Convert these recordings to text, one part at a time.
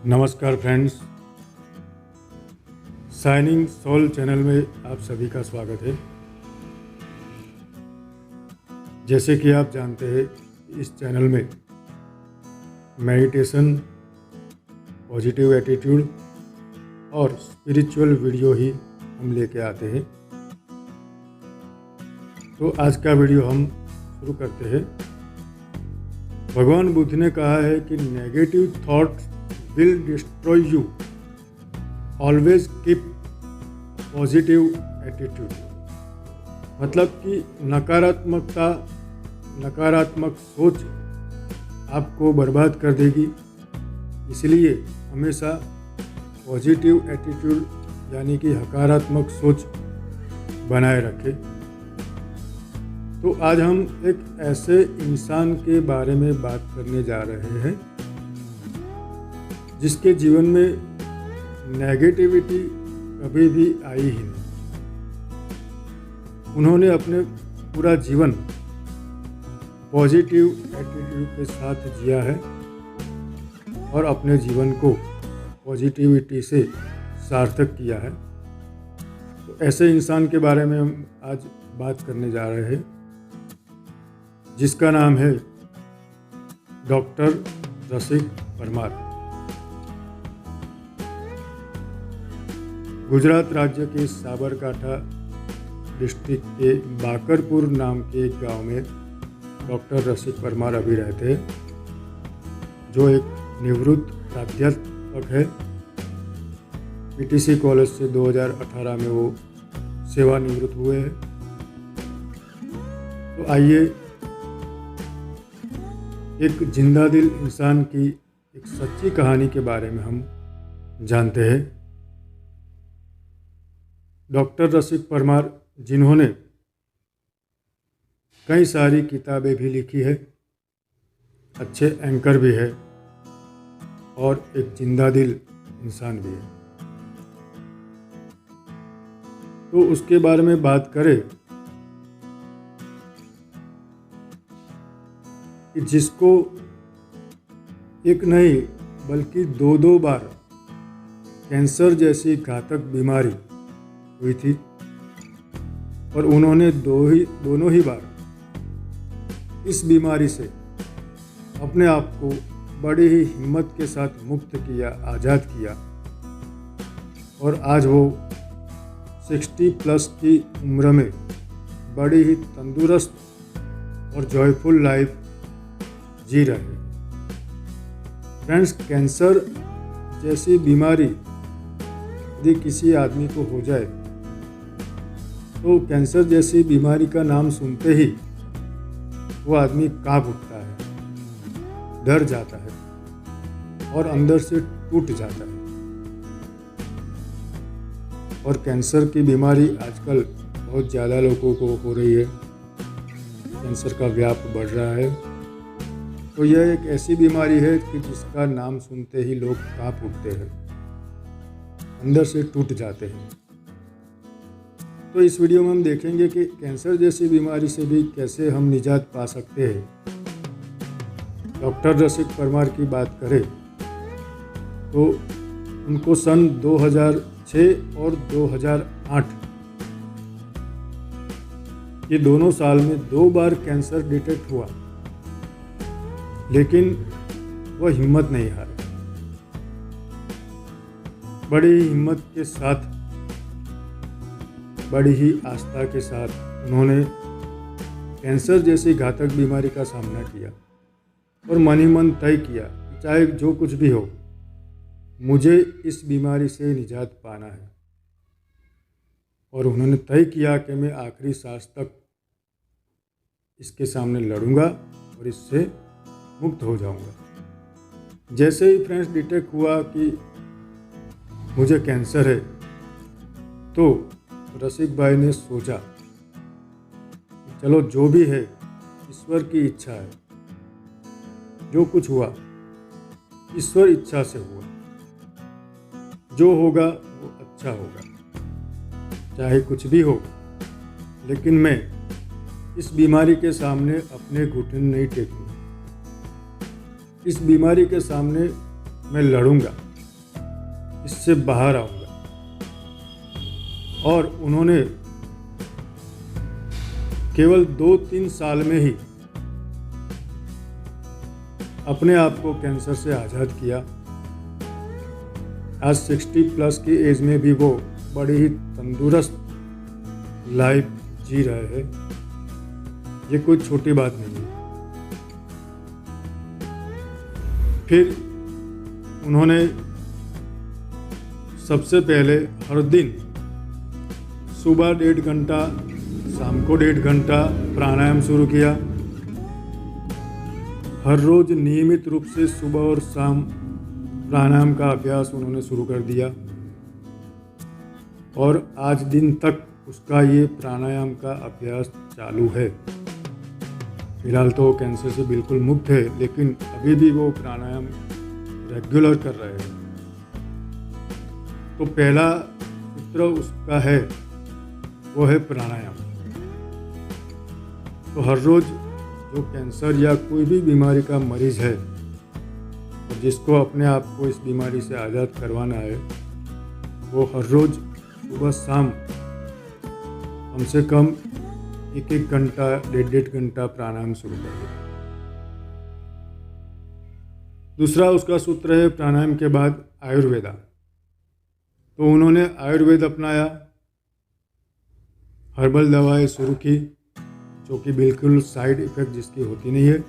नमस्कार friends, shining soul channel में आप सभी का स्वागत है। जैसे कि आप जानते हैं, इस चैनल में मेडिटेशन, पॉजिटिव एटीट्यूड और स्पिरिचुअल वीडियो ही हम लेके आते हैं। तो आज का वीडियो हम शुरू करते हैं। भगवान बुद्ध ने कहा है कि negative thoughts will destroy you. Always keep positive attitude. मतलब कि नकारात्मक सोच आपको बर्बाद कर देगी। इसलिए हमेशा पॉजिटिव एटीट्यूड यानी कि सकारात्मक सोच बनाए रखें। तो आज हम एक ऐसे इंसान के बारे में बात करने जा रहे हैं जिसके जीवन में नेगेटिविटी कभी भी आई ही नहीं। उन्होंने अपने पूरा जीवन पॉजिटिव एटीट्यूड के साथ जिया है और अपने जीवन को पॉजिटिविटी से सार्थक किया है। तो ऐसे इंसान के बारे में हम आज बात करने जा रहे हैं जिसका नाम है डॉक्टर रसिक परमार। गुजरात राज्य के साबरकांठा डिस्ट्रिक्ट के बाकरपुर नाम के एक गांव में डॉक्टर रसिक परमार अभी रहते हैं, जो एक निवृत्त प्राध्यापक है। पीटीसी कॉलेज से 2018 में वो सेवानिवृत्त हुए हैं। तो आइए एक जिंदा दिल इंसान की एक सच्ची कहानी के बारे में हम जानते हैं। डॉक्टर रसिक परमार, जिन्होंने कई सारी किताबें भी लिखी है, अच्छे एंकर भी है और एक जिंदा दिल इंसान भी है। तो उसके बारे में बात करें कि जिसको एक नहीं बल्कि दो बार कैंसर जैसी घातक बीमारी हुई थी और उन्होंने दोनों ही बार इस बीमारी से अपने आप को बड़ी ही हिम्मत के साथ मुक्त किया, आज़ाद किया और आज वो 60+ की उम्र में बड़ी ही तंदुरुस्त और जॉयफुल लाइफ जी रहे हैं। फ्रेंड्स, कैंसर जैसी बीमारी यदि किसी आदमी को हो जाए तो कैंसर जैसी बीमारी का नाम सुनते ही वो आदमी कांप उठता है, डर जाता है और अंदर से टूट जाता है। और कैंसर की बीमारी आजकल बहुत ज़्यादा लोगों को हो रही है, कैंसर का व्याप बढ़ रहा है। तो यह एक ऐसी बीमारी है कि जिसका नाम सुनते ही लोग कांप उठते हैं, अंदर से टूट जाते हैं। तो इस वीडियो में हम देखेंगे कि कैंसर जैसी बीमारी से भी कैसे हम निजात पा सकते हैं। डॉक्टर रसिक परमार की बात करें तो उनको सन 2006 और 2008 ये दोनों साल में 2 बार कैंसर डिटेक्ट हुआ, लेकिन वह हिम्मत नहीं हारे। बड़ी हिम्मत के साथ, बड़ी ही आस्था के साथ उन्होंने कैंसर जैसी घातक बीमारी का सामना किया और मन ही मन तय किया कि चाहे जो कुछ भी हो, मुझे इस बीमारी से निजात पाना है। और उन्होंने तय किया कि मैं आखिरी सांस तक इसके सामने लड़ूंगा और इससे मुक्त हो जाऊंगा। जैसे ही फ्रेंड्स डिटेक्ट हुआ कि मुझे कैंसर है, तो रसिक भाई ने सोचा चलो जो भी है ईश्वर की इच्छा है, जो कुछ हुआ ईश्वर इच्छा से हुआ, जो होगा वो अच्छा होगा, चाहे कुछ भी हो, लेकिन मैं इस बीमारी के सामने अपने घुटने नहीं टेकूंगा। इस बीमारी के सामने मैं लड़ूंगा इससे बाहर आऊँगा। और उन्होंने केवल 2-3 साल में ही अपने आप को कैंसर से आज़ाद किया। आज 60 प्लस की एज में भी वो बड़ी ही तंदुरुस्त लाइफ जी रहे हैं। ये कोई छोटी बात नहीं है। फिर उन्होंने सबसे पहले हर दिन सुबह 1.5 घंटा, शाम को 1.5 घंटा प्राणायाम शुरू किया। हर रोज नियमित रूप से सुबह और शाम प्राणायाम का अभ्यास उन्होंने शुरू कर दिया और आज दिन तक उसका ये प्राणायाम का अभ्यास चालू है। फिलहाल तो कैंसर से बिल्कुल मुक्त है, लेकिन अभी भी वो प्राणायाम रेगुलर कर रहे हैं। तो पहला सूत्र उसका है, वो है प्राणायाम। तो हर रोज जो कैंसर या कोई भी बीमारी का मरीज है और जिसको अपने आप को इस बीमारी से आज़ाद करवाना है, वो हर रोज सुबह शाम कम से कम 1-1 घंटा, 1.5 घंटा प्राणायाम शुरू कर दे। दूसरा उसका सूत्र है प्राणायाम के बाद आयुर्वेदा। तो उन्होंने आयुर्वेद अपनाया, हर्बल दवाएं शुरू की, जो कि बिल्कुल साइड इफ़ेक्ट जिसकी होती नहीं है,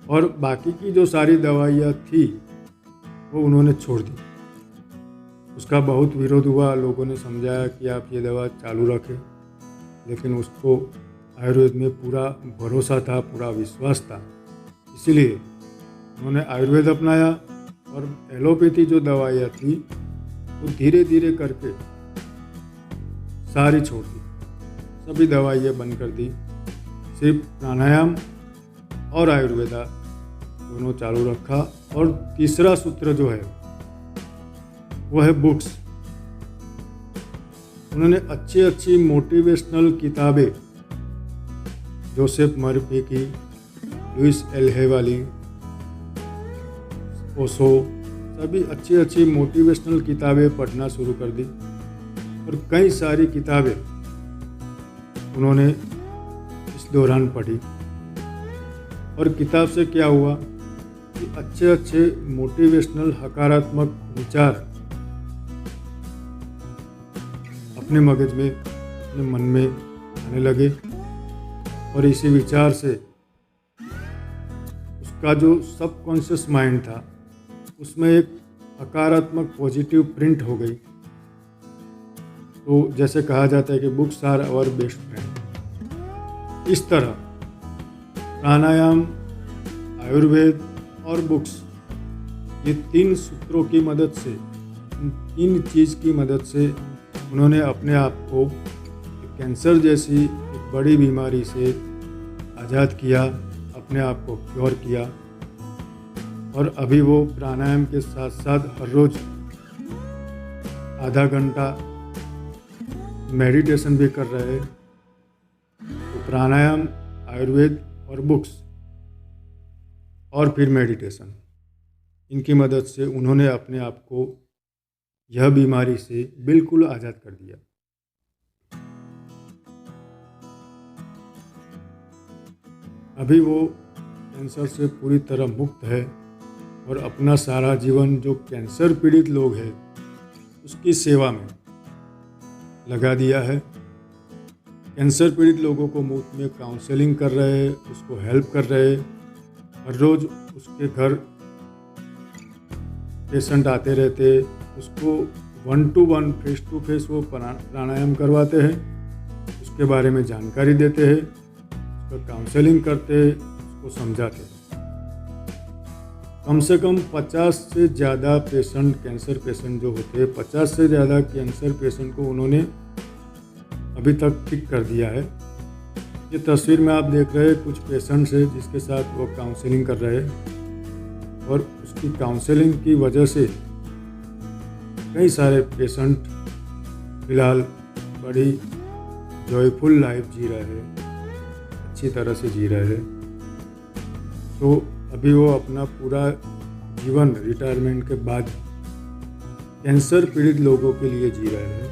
और बाकी की जो सारी दवाइयाँ थी वो उन्होंने छोड़ दी। उसका बहुत विरोध हुआ, लोगों ने समझाया कि आप ये दवा चालू रखें, लेकिन उसको आयुर्वेद में पूरा भरोसा था, पूरा विश्वास था, इसीलिए उन्होंने आयुर्वेद अपनाया और एलोपैथी जो दवाइयाँ थी वो धीरे धीरे करके सारी छोड़ दी, सभी दवाइयाँ बंद कर दी। सिर्फ प्राणायाम और आयुर्वेदा दोनों चालू रखा। और तीसरा सूत्र जो है वो है बुक्स। उन्होंने अच्छी अच्छी मोटिवेशनल किताबें, जोसेफ मर्फी की, लुइस एल हे वाली, ओशो, सभी अच्छी अच्छी मोटिवेशनल किताबें पढ़ना शुरू कर दी। और कई सारी किताबें उन्होंने इस दौरान पढ़ी। और किताब से क्या हुआ कि अच्छे अच्छे मोटिवेशनल सकारात्मक विचार अपने मगज में, अपने मन में आने लगे। और इसी विचार से उसका जो सबकॉन्शियस माइंड था उसमें एक सकारात्मक पॉजिटिव प्रिंट हो गई। तो जैसे कहा जाता है कि books are our best friend. इस तरह प्राणायाम, आयुर्वेद और बुक्स, ये 3 सूत्रों की मदद से, इन 3 चीज़ की मदद से उन्होंने अपने आप को कैंसर जैसी एक बड़ी बीमारी से आज़ाद किया, अपने आप को क्योर किया। और अभी वो प्राणायाम के साथ साथ हर रोज़ आधा घंटा मेडिटेशन भी कर रहे हैं। तो प्राणायाम, आयुर्वेद और बुक्स और फिर मेडिटेशन, इनकी मदद से उन्होंने अपने आप को यह बीमारी से बिल्कुल आज़ाद कर दिया। अभी वो कैंसर से पूरी तरह मुक्त है और अपना सारा जीवन जो कैंसर पीड़ित लोग हैं उसकी सेवा में लगा दिया है। कैंसर पीड़ित लोगों को मुफ्त में काउंसलिंग कर रहे हैं, उसको हेल्प कर रहे हैं। हर रोज़ उसके घर पेशेंट आते रहते, उसको 1-to-1 फेस टू फेस वो प्राणायाम करवाते हैं, उसके बारे में जानकारी देते हैं, उसका काउंसलिंग करते हैं, उसको समझाते हैं। कम से कम 50 से ज़्यादा पेशेंट, कैंसर पेशेंट जो होते हैं, 50 से ज़्यादा कैंसर पेशेंट को उन्होंने अभी तक ठीक कर दिया है। ये तस्वीर में आप देख रहे हैं कुछ पेशेंट्स है जिसके साथ वो काउंसलिंग कर रहे हैं। और उसकी काउंसलिंग की वजह से कई सारे पेशेंट फिलहाल बड़ी जॉयफुल लाइफ जी रहे हैं, अच्छी तरह से जी रहे हैं। तो अभी वो अपना पूरा जीवन रिटायरमेंट के बाद कैंसर पीड़ित लोगों के लिए जी रहे हैं।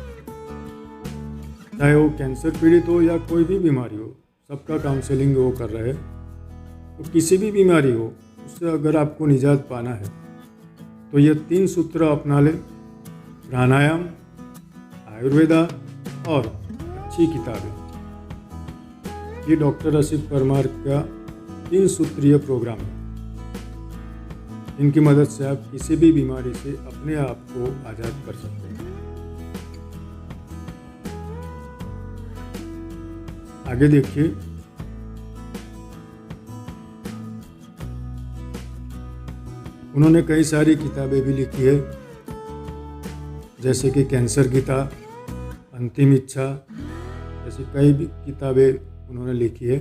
चाहे वो कैंसर पीड़ित हो या कोई भी बीमारी हो, सबका काउंसलिंग वो कर रहे हैं। तो किसी भी बीमारी हो, उससे अगर आपको निजात पाना है तो ये 3 सूत्र अपना लें: प्राणायाम, आयुर्वेदा और अच्छी किताबें। ये डॉक्टर रसिक परमार का 3 सूत्रीय प्रोग्राम है। इनकी मदद से आप किसी भी बीमारी से अपने आप को आज़ाद कर सकते हैं। आगे देखिए, उन्होंने कई सारी किताबें भी लिखी है, जैसे कि कैंसर गीता, अंतिम इच्छा, ऐसी कई भी किताबें उन्होंने लिखी है।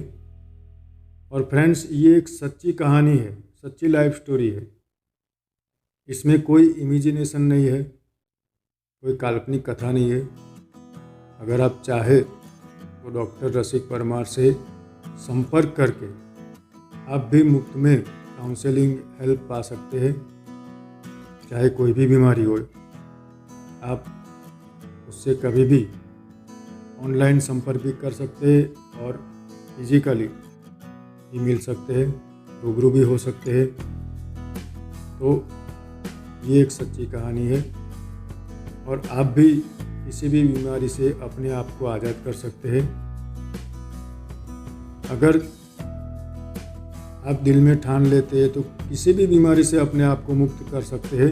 और फ्रेंड्स, ये एक सच्ची कहानी है, सच्ची लाइफ स्टोरी है। इसमें कोई इमेजिनेशन नहीं है, कोई काल्पनिक कथा नहीं है। अगर आप चाहे तो डॉक्टर रसिक परमार से संपर्क करके आप भी मुफ्त में काउंसलिंग हेल्प पा सकते हैं। चाहे कोई भी बीमारी हो, आप उससे कभी भी ऑनलाइन संपर्क भी कर सकते हैं और फिजिकली भी मिल सकते हैं, रूबरू भी हो सकते हैं। तो ये एक सच्ची कहानी है और आप भी किसी भी बीमारी से अपने आप को आज़ाद कर सकते हैं। अगर आप दिल में ठान लेते हैं तो किसी भी बीमारी से अपने आप को मुक्त कर सकते हैं।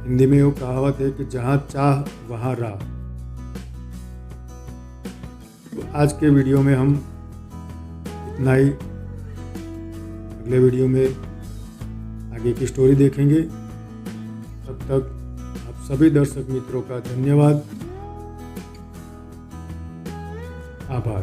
हिंदी में वो कहावत है कि जहाँ चाह वहाँ राह। तो आज के वीडियो में हम इतना ही। अगले वीडियो में आगे की स्टोरी देखेंगे। तब तक आप सभी दर्शक मित्रों का धन्यवाद, आभार।